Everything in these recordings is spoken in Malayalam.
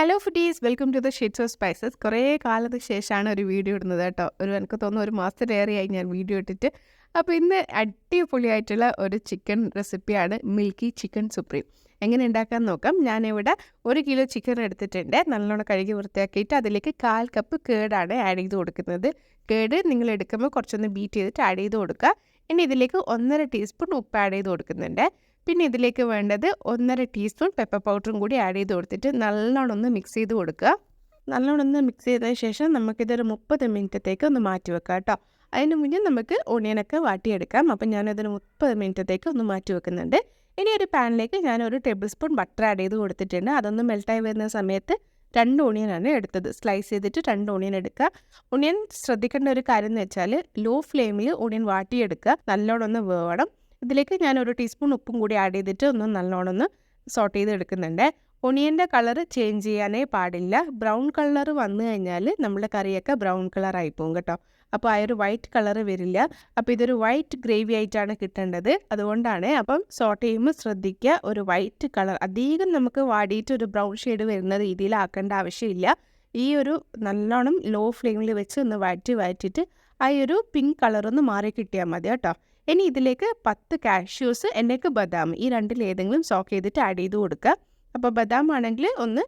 Hello foodies, welcome to the shades of spices. കുറേ കാലത്തിന് ശേഷമാണ് ഒരു വീഡിയോ ഇടുന്നത് കേട്ടോ. എനിക്ക് തോന്നുന്നു ഒരു മാസത്തിലേറെയായി ഞാൻ വീഡിയോ ഇട്ടിട്ട്. അപ്പോൾ ഇന്ന് അടിപൊളിയായിട്ടുള്ള ഒരു ചിക്കൻ റെസിപ്പിയാണ് മിൽക്കി ചിക്കൻ സുപ്രീം. എങ്ങനെ ഉണ്ടാക്കാൻ നോക്കാം. ഞാനിവിടെ 1 കിലോ ചിക്കൻ എടുത്തിട്ടുണ്ട്. നല്ലോണം കഴുകി വൃത്തിയാക്കിയിട്ട് അതിലേക്ക് 1/4 കപ്പ് കേടാണ് ആഡ് ചെയ്ത് കൊടുക്കുന്നത്. കേട് നിങ്ങൾ എടുക്കുമ്പോൾ കുറച്ചൊന്ന് ബീറ്റ് ചെയ്തിട്ട് ആഡ് ചെയ്ത് കൊടുക്കുക. ഇനി ഇതിലേക്ക് 1.5 ടീസ്പൂൺ ഉപ്പ് ആഡ് ചെയ്ത് കൊടുക്കുന്നുണ്ട്. പിന്നെ ഇതിലേക്ക് വേണ്ടത് 1.5 ടീസ്പൂൺ പെപ്പർ പൗഡറും കൂടി ആഡ് ചെയ്ത് കൊടുത്തിട്ട് നല്ലോണം ഒന്ന് മിക്സ് ചെയ്ത് കൊടുക്കുക. നല്ലോണം ഒന്ന് മിക്സ് ചെയ്തതിന് ശേഷം നമുക്കിതൊരു 30 മിനിറ്റത്തേക്ക് ഒന്ന് മാറ്റി വെക്കാം കേട്ടോ. അതിന് മുന്നേ നമുക്ക് ഓണിയനൊക്കെ വാട്ടിയെടുക്കാം. അപ്പം ഞാനതൊരു 30 മിനിറ്റത്തേക്ക് ഒന്ന് മാറ്റി വെക്കുന്നുണ്ട്. ഇനി ഒരു പാനിലേക്ക് ഞാൻ 1 ടേബിൾ സ്പൂൺ ബട്ടർ ആഡ് ചെയ്ത് കൊടുത്തിട്ടുണ്ട്. അതൊന്ന് മെൽട്ടായി വരുന്ന സമയത്ത് 2 ഓണിയനാണ് എടുത്തത്. സ്ലൈസ് ചെയ്തിട്ട് 2 ഓണിയൻ എടുക്കുക. ഓണിയൻ ശ്രദ്ധിക്കേണ്ട ഒരു കാര്യം എന്ന് വെച്ചാൽ ലോ ഫ്ലെയിമിൽ ഓണിയൻ വാട്ടിയെടുക്കുക. നല്ലോണം ഒന്ന് വേവണം. ഇതിലേക്ക് ഞാൻ 1 ടീസ്പൂൺ ഉപ്പും കൂടി ആഡ് ചെയ്തിട്ട് ഒന്ന് നല്ലോണം ഒന്ന് സോട്ട് ചെയ്ത് എടുക്കുന്നുണ്ട്. ഒണിയൻ്റെ കളർ ചേഞ്ച് ചെയ്യാനേ പാടില്ല. ബ്രൗൺ കളർ വന്നു കഴിഞ്ഞാൽ നമ്മുടെ കറിയൊക്കെ ബ്രൗൺ കളർ ആയിപ്പോവും കേട്ടോ. അപ്പോൾ ആ ഒരു വൈറ്റ് കളർ വരില്ല. അപ്പോൾ ഇതൊരു വൈറ്റ് ഗ്രേവി ആയിട്ടാണ് കിട്ടേണ്ടത്. അതുകൊണ്ടാണ് അപ്പം സോട്ട് ചെയ്യുമ്പോൾ ശ്രദ്ധിക്കുക. ഒരു വൈറ്റ് കളർ അധികം നമുക്ക് വാടിയിട്ട് ഒരു ബ്രൗൺ ഷെയ്ഡ് വരുന്ന രീതിയിലാക്കേണ്ട ആവശ്യമില്ല. ഈ ഒരു നല്ലോണം ലോ ഫ്ലെയിമിൽ വെച്ച് ഒന്ന് വഴറ്റിയിട്ട് ആ ഒരു പിങ്ക് കളറൊന്ന് മാറി കിട്ടിയാൽ മതി കേട്ടോ. ഇനി ഇതിലേക്ക് 10 കാഷ്യൂസ്, എന്നേക്ക് ബദാം, ഈ രണ്ടിലേതെങ്കിലും സോക്ക് ചെയ്തിട്ട് ആഡ് ചെയ്ത് കൊടുക്കുക. അപ്പോൾ ബദാം ആണെങ്കിൽ ഒന്ന്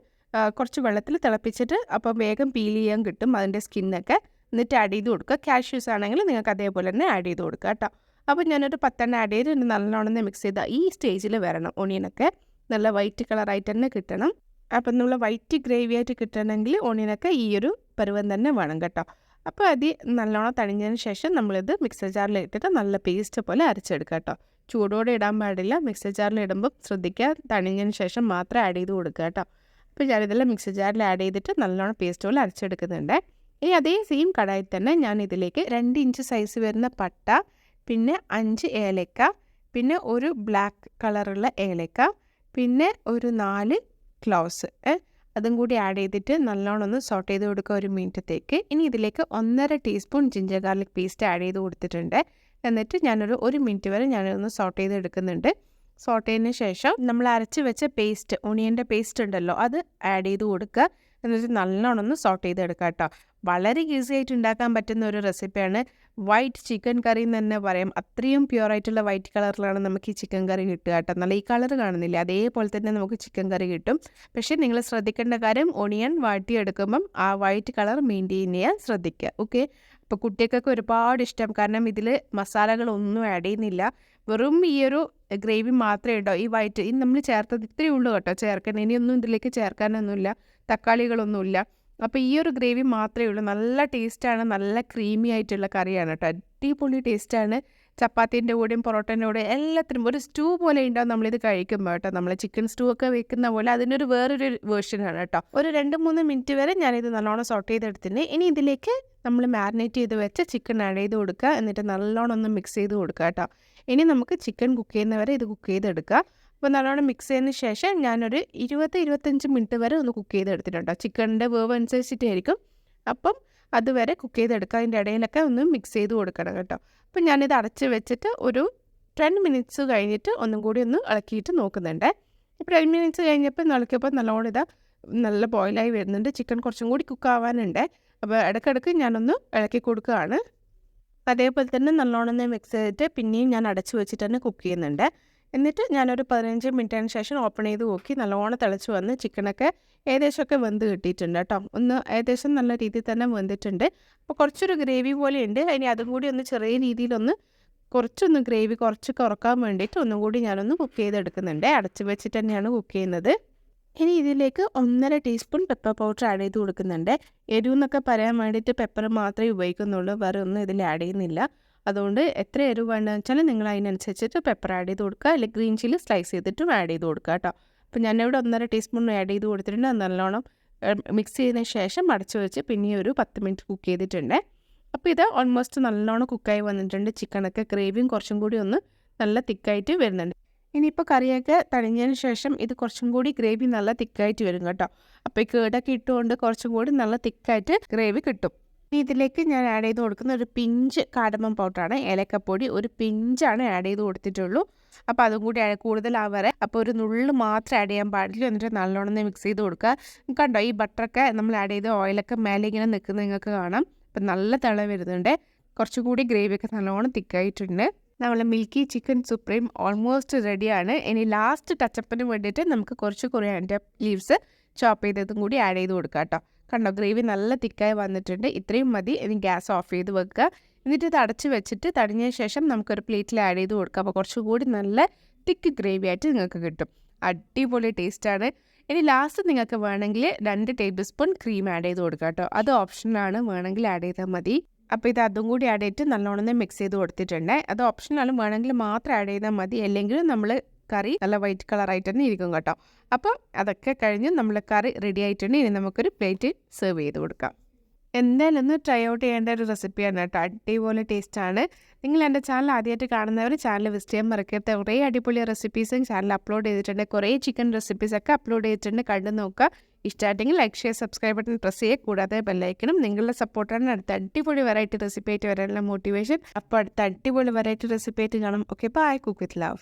കുറച്ച് വെള്ളത്തിൽ തിളപ്പിച്ചിട്ട് അപ്പോൾ വേഗം പീൽ ചെയ്യാൻ കിട്ടും അതിൻ്റെ സ്കിന്നൊക്കെ. എന്നിട്ട് ആഡ് ചെയ്ത് കൊടുക്കുക. കാഷ്യൂസ് ആണെങ്കിൽ നിങ്ങൾക്ക് അതേപോലെ തന്നെ ആഡ് ചെയ്ത് കൊടുക്കുക കേട്ടോ. അപ്പോൾ ഞാനൊരു 10 ആഡ് ചെയ്ത് നല്ലോണം മിക്സ് ചെയ്താൽ ഈ സ്റ്റേജിൽ വരണം. ഓണിയനൊക്കെ നല്ല വൈറ്റ് കളറായിട്ട് തന്നെ കിട്ടണം. അപ്പം നമ്മൾ വൈറ്റ് ഗ്രേവി ആയിട്ട് കിട്ടണമെങ്കിൽ ഓണിയനൊക്കെ ഈ ഒരു പരുവം തന്നെ വേണം കേട്ടോ. അപ്പോൾ അത് നല്ലോണം തണിഞ്ഞതിന് ശേഷം നമ്മളിത് മിക്സർ ജാറിൽ ഇട്ടിട്ട് നല്ല പേസ്റ്റ് പോലെ അരച്ചെടുക്കുക കേട്ടോ. ചൂടോടെ ഇടാൻ പാടില്ല. മിക്സർ ജാറിൽ ഇടുമ്പോൾ ശ്രദ്ധിക്കുക, തണിഞ്ഞതിന് ശേഷം മാത്രം ആഡ് ചെയ്ത് കൊടുക്കുക കേട്ടോ. അപ്പോൾ ഞാനിതെല്ലാം മിക്സർ ജാറിൽ ആഡ് ചെയ്തിട്ട് നല്ലോണം പേസ്റ്റ് പോലെ അരച്ചെടുക്കുന്നുണ്ട്. ഇനി അതേ സെയിം കടായിൽ തന്നെ ഞാൻ ഇതിലേക്ക് 2 ഇഞ്ച് സൈസ് വരുന്ന പട്ട, പിന്നെ 5 ഏലക്ക, പിന്നെ ഒരു ബ്ലാക്ക് കളറുള്ള ഏലക്ക, പിന്നെ ഒരു 4 ക്ലോവ്സ് അതും കൂടി ആഡ് ചെയ്തിട്ട് നല്ലോണം ഒന്ന് സോട്ട് ചെയ്ത് കൊടുക്കുക 1 മിനിറ്റത്തേക്ക്. ഇനി ഇതിലേക്ക് 1.5 teaspoon ginger garlic paste add ചെയ്ത് കൊടുത്തിട്ടുണ്ട്. എന്നിട്ട് ഞാനൊരു 1 മിനിറ്റ് വരെ ഞാനൊന്ന് സോട്ട് ചെയ്ത് എടുക്കുന്നുണ്ട്. സോട്ട് ചെയ്തതിന് ശേഷം നമ്മൾ അരച്ച് വെച്ച പേസ്റ്റ്, ഓണിയൻ്റെ പേസ്റ്റ് ഉണ്ടല്ലോ, അത് ആഡ് ചെയ്ത് കൊടുക്കുക. എന്നിട്ട് നല്ലോണം ഒന്ന് സോട്ട് ചെയ്തെടുക്കുക കേട്ടോ. വളരെ ഈസി ആയിട്ട് ഉണ്ടാക്കാൻ പറ്റുന്ന ഒരു റെസിപ്പിയാണ്. വൈറ്റ് ചിക്കൻ കറി എന്ന് തന്നെ പറയാം. അത്രയും പ്യുവറായിട്ടുള്ള വൈറ്റ് കളറിലാണ് നമുക്ക് ഈ ചിക്കൻ കറി കിട്ടുക കേട്ടോ. നല്ല ഈ കളർ കാണുന്നില്ല, അതേപോലെ തന്നെ നമുക്ക് ചിക്കൻ കറി കിട്ടും. പക്ഷേ നിങ്ങൾ ശ്രദ്ധിക്കേണ്ട കാര്യം, ഒണിയൻ വാട്ടിയെടുക്കുമ്പം ആ വൈറ്റ് കളർ മെയിൻറ്റെയിൻ ചെയ്യാൻ ശ്രദ്ധിക്കുക. ഓക്കെ. അപ്പോൾ കുട്ടികൾക്കൊക്കെ ഒരുപാട് ഇഷ്ടം. കാരണം ഇതിൽ മസാലകളൊന്നും ആഡ് ചെയ്യുന്നില്ല. വെറും ഈ ഒരു ഗ്രേവി മാത്രമേ ഉണ്ടോ. ഈ വൈറ്റ് നമ്മൾ ചേർത്തത് ഇത്രയേ ഉള്ളൂ കേട്ടോ ചേർക്കാൻ. ഇനിയൊന്നും ഇതിലേക്ക് ചേർക്കാനൊന്നുമില്ല, തക്കാളികളൊന്നുമില്ല. അപ്പോൾ ഈ ഒരു ഗ്രേവി മാത്രമേ ഉള്ളൂ. നല്ല ടേസ്റ്റാണ്, നല്ല ക്രീമി ആയിട്ടുള്ള കറിയാണ് കേട്ടോ. അടിപൊളി ടേസ്റ്റാണ്. ചപ്പാത്തീൻ്റെ കൂടെയും പൊറോട്ടേൻ്റെ കൂടെയും എല്ലാത്തിനും ഒരു സ്റ്റൂ പോലെ ഉണ്ടാവും നമ്മളിത് കഴിക്കുമ്പോൾ കേട്ടോ. നമ്മൾ ചിക്കൻ സ്റ്റൂ ഒക്കെ വെക്കുന്ന പോലെ അതിനൊരു വേറൊരു വേർഷനാണ് കേട്ടോ. ഒരു 2-3 മിനിറ്റ് വരെ ഞാനിത് നല്ലോണം സോട്ട് ചെയ്തെടുത്തിട്ടുണ്ട്. ഇനി ഇതിലേക്ക് നമ്മൾ മാരിനേറ്റ് ചെയ്ത് വെച്ച ചിക്കൻ ആഡ് ചെയ്ത് കൊടുക്കുക. എന്നിട്ട് നല്ലോണം ഒന്ന് മിക്സ് ചെയ്ത് കൊടുക്കുക കേട്ടോ. ഇനി നമുക്ക് ചിക്കൻ കുക്ക് ചെയ്യുന്നവരെ ഇത് കുക്ക് ചെയ്തെടുക്കുക. അപ്പോൾ നല്ലോണം മിക്സ് ചെയ്തതിന് ശേഷം ഞാനൊരു 20-25 മിനിറ്റ് വരെ ഒന്ന് കുക്ക് ചെയ്തെടുത്തിട്ടുണ്ടോ. ചിക്കൻ്റെ വേവ് അനുസരിച്ചിട്ടായിരിക്കും. അപ്പം അതുവരെ കുക്ക് ചെയ്തെടുക്കുക. അതിൻ്റെ ഇടയിലൊക്കെ ഒന്ന് മിക്സ് ചെയ്ത് കൊടുക്കണം കേട്ടോ. അപ്പം ഞാനിത് അടച്ച് വെച്ചിട്ട് ഒരു 10 മിനിറ്റ്സ് കഴിഞ്ഞിട്ട് ഒന്നും കൂടി ഒന്ന് ഇളക്കിയിട്ട് നോക്കുന്നുണ്ട്. ഇപ്പോൾ 10 മിനിറ്റ്സ് കഴിഞ്ഞപ്പോൾ ഇളക്കിയപ്പോൾ നല്ലോണം നല്ല ബോയിലായി വരുന്നുണ്ട്. ചിക്കൻ കുറച്ചും കൂടി കുക്ക് ആവാനുണ്ട്. അപ്പോൾ ഇടയ്ക്കിടയ്ക്ക് ഞാനൊന്ന് ഇളക്കി കൊടുക്കുകയാണ്. അതേപോലെ തന്നെ നല്ലോണം മിക്സ് ചെയ്തിട്ട് പിന്നെയും ഞാൻ അടച്ച് വെച്ചിട്ട് തന്നെ കുക്ക് ചെയ്യുന്നുണ്ട്. എന്നിട്ട് ഞാനൊരു 15 മിനിറ്റിന് ശേഷം ഓപ്പൺ ചെയ്ത് നോക്കി. നല്ലോണം തിളച്ച് വന്ന് ചിക്കനൊക്കെ ഏകദേശമൊക്കെ വെന്ത് കിട്ടിയിട്ടുണ്ട് കേട്ടോ. ഒന്ന് ഏകദേശം നല്ല രീതിയിൽ തന്നെ വെന്തിട്ടുണ്ട്. അപ്പോൾ കുറച്ചൊരു ഗ്രേവി പോലെ ഉണ്ട്. ഇനി അതും കൂടി ഒന്ന് ചെറിയ രീതിയിലൊന്ന് കുറച്ചൊന്ന് ഗ്രേവി കുറച്ച് കുറക്കാൻ വേണ്ടിയിട്ട് ഒന്നും കൂടി ഞാനൊന്ന് കുക്ക് ചെയ്തെടുക്കുന്നുണ്ട്. അടച്ച് വെച്ചിട്ട് തന്നെയാണ് കുക്ക് ചെയ്യുന്നത്. ഇനി ഇതിലേക്ക് 1.5 ടീസ്പൂൺ പെപ്പർ പൗഡർ ആഡ് ചെയ്ത് കൊടുക്കുന്നുണ്ട്. എരിവെന്നൊക്കെ പറയാൻ വേണ്ടിയിട്ട് പെപ്പർ മാത്രമേ ഉപയോഗിക്കുന്നുള്ളൂ, വേറെ ഒന്നും ഇതിൽ ആഡ് ചെയ്യുന്നില്ല. അതുകൊണ്ട് എത്ര എരിവ് വേണ്ടതെന്ന് വെച്ചാൽ നിങ്ങൾ അതിനനുസരിച്ചിട്ട് പെപ്പർ ആഡ് ചെയ്ത് കൊടുക്കുക. അല്ലെങ്കിൽ ഗ്രീൻ ചില്ലി സ്ലൈസ് ചെയ്തിട്ടും ആഡ് ചെയ്ത് കൊടുക്കുക കേട്ടോ. അപ്പോൾ ഞാനിവിടെ 1.5 ടീസ്പൂൺ ആഡ് ചെയ്ത് കൊടുത്തിട്ടുണ്ട്. നല്ലോണം മിക്സ് ചെയ്തതിന് ശേഷം അടച്ചു വെച്ച് പിന്നെ ഒരു 10 മിനിറ്റ് കുക്ക് ചെയ്തിട്ടുണ്ട്. അപ്പോൾ ഇത് ഓൾമോസ്റ്റ് നല്ലോണം കുക്കായി വന്നിട്ടുണ്ട്. ചിക്കനൊക്കെ ഗ്രേവിയും കുറച്ചും കൂടി ഒന്ന് നല്ല തിക്കായിട്ട് വരുന്നുണ്ട്. ഇനിയിപ്പോൾ കറിയൊക്കെ തണിഞ്ഞതിന് ശേഷം ഇത് കുറച്ചും കൂടി ഗ്രേവി നല്ല തിക്കായിട്ട് വരും കേട്ടോ. അപ്പോൾ ഈ കേടൊക്കെ ഇട്ടുകൊണ്ട് കുറച്ചും കൂടി നല്ല തിക്കായിട്ട് ഗ്രേവി കിട്ടും. ഇനി ഇതിലേക്ക് ഞാൻ ആഡ് ചെയ്ത് കൊടുക്കുന്ന ഒരു പിഞ്ച് കാർഡമം പൗഡറാണ്. ഏലക്കപ്പൊടി ഒരു പിഞ്ചാണ് ആഡ് ചെയ്ത് കൊടുത്തിട്ടുള്ളൂ. അപ്പോൾ അതും കൂടി കൂടുതലാവാറ്. അപ്പോൾ ഒരു നുള്ള് മാത്രം ആഡ് ചെയ്യാൻ പാടില്ല. എന്നിട്ട് നല്ലോണം മിക്സ് ചെയ്ത് കൊടുക്കുക. കണ്ടോ ഈ ബട്ടറൊക്കെ നമ്മൾ ആഡ് ചെയ്ത ഓയിലൊക്കെ മേലെ ഇങ്ങനെ നിൽക്കുന്നത് നിങ്ങൾക്ക് കാണാം. അപ്പം നല്ല തിള വരുന്നുണ്ട്. കുറച്ചുകൂടി ഗ്രേവിയൊക്കെ നല്ലോണം തിക്കായിട്ടുണ്ട്. നമ്മളെ മിൽക്കി ചിക്കൻ സുപ്രീം ഓൾമോസ്റ്റ് റെഡിയാണ്. ഇനി ലാസ്റ്റ് ടച്ചപ്പിന് വേണ്ടിയിട്ട് നമുക്ക് കുറച്ച് കൊറിയാൻഡർ ലീവ്സ് ചോപ്പ് ചെയ്തതും കൂടി ആഡ് ചെയ്ത് കൊടുക്കാം കേട്ടോ. കണ്ടോ ഗ്രേവി നല്ല തിക്കായി വന്നിട്ടുണ്ട്. ഇത്രയും മതി. ഇനി ഗ്യാസ് ഓഫ് ചെയ്ത് വെക്കുക. എന്നിട്ട് ഇത് അടച്ച് വെച്ചിട്ട് തണിഞ്ഞ ശേഷം നമുക്കൊരു പ്ലേറ്റിൽ ആഡ് ചെയ്ത് കൊടുക്കാം. അപ്പോൾ കുറച്ചുകൂടി നല്ല തിക്ക് ഗ്രേവി ആയിട്ട് നിങ്ങൾക്ക് കിട്ടും. അടിപൊളി ടേസ്റ്റാണ്. ഇനി ലാസ്റ്റ് നിങ്ങൾക്ക് വേണമെങ്കിൽ 2 ടേബിൾ സ്പൂൺ ക്രീം ആഡ് ചെയ്ത് കൊടുക്കാം കേട്ടോ. അത് ഓപ്ഷനാണ്, വേണമെങ്കിൽ ആഡ് ചെയ്താൽ മതി. അപ്പോൾ ഇത് അതും കൂടി ആഡ് ചെയ്തിട്ട് നല്ലോണം മിക്സ് ചെയ്ത് കൊടുത്തിട്ടുണ്ട്. അത് ഓപ്ഷനാലും വേണമെങ്കിൽ മാത്രം ആഡ് ചെയ്താൽ മതി. അല്ലെങ്കിൽ നമ്മൾ കറി നല്ല വൈറ്റ് കളറായിട്ട് തന്നെ ഇരിക്കും കേട്ടോ. അപ്പോൾ അതൊക്കെ കഴിഞ്ഞ് നമ്മൾ കറി റെഡി ആയിട്ടുണ്ട്. ഇനി നമുക്കൊരു പ്ലേറ്റ് സെർവ് ചെയ്ത് കൊടുക്കാം. എന്തായാലും ഒന്ന് ട്രൈ ഔട്ട് ചെയ്യേണ്ട ഒരു റെസിപ്പിയാണ് കേട്ടോ. അടിപൊളി ടേസ്റ്റാണ്. നിങ്ങൾ എൻ്റെ ചാനൽ ആദ്യമായിട്ട് കാണുന്നവർ ചാനൽ വിസിറ്റ് ചെയ്യാൻ മറക്കരുത്. കുറേ അടിപൊളി റെസിപ്പീസും ചാനൽ അപ്ലോഡ് ചെയ്തിട്ടുണ്ട്. കുറേ ചിക്കൻ റെസിപ്പീസൊക്കെ അപ്ലോഡ് ചെയ്തിട്ടുണ്ട്. കണ്ടു നോക്കുക. ഇഷ്ടമായിട്ടെങ്കിൽ like, share, subscribe button press ചെയ്യുക. കൂടാതെ ബെല്ലൈക്കനും. നിങ്ങളുടെ സപ്പോർട്ടാണ് അടുത്ത അടിപൊളി വെറൈറ്റി റെസിപ്പി ആയിട്ട് വരാനുള്ള മോട്ടിവേഷൻ. അപ്പോൾ അടുത്ത അടിപൊളി വെറൈറ്റി റെസിപ്പി ആയിട്ട് കാണാം. Okay, bye. Cook with love.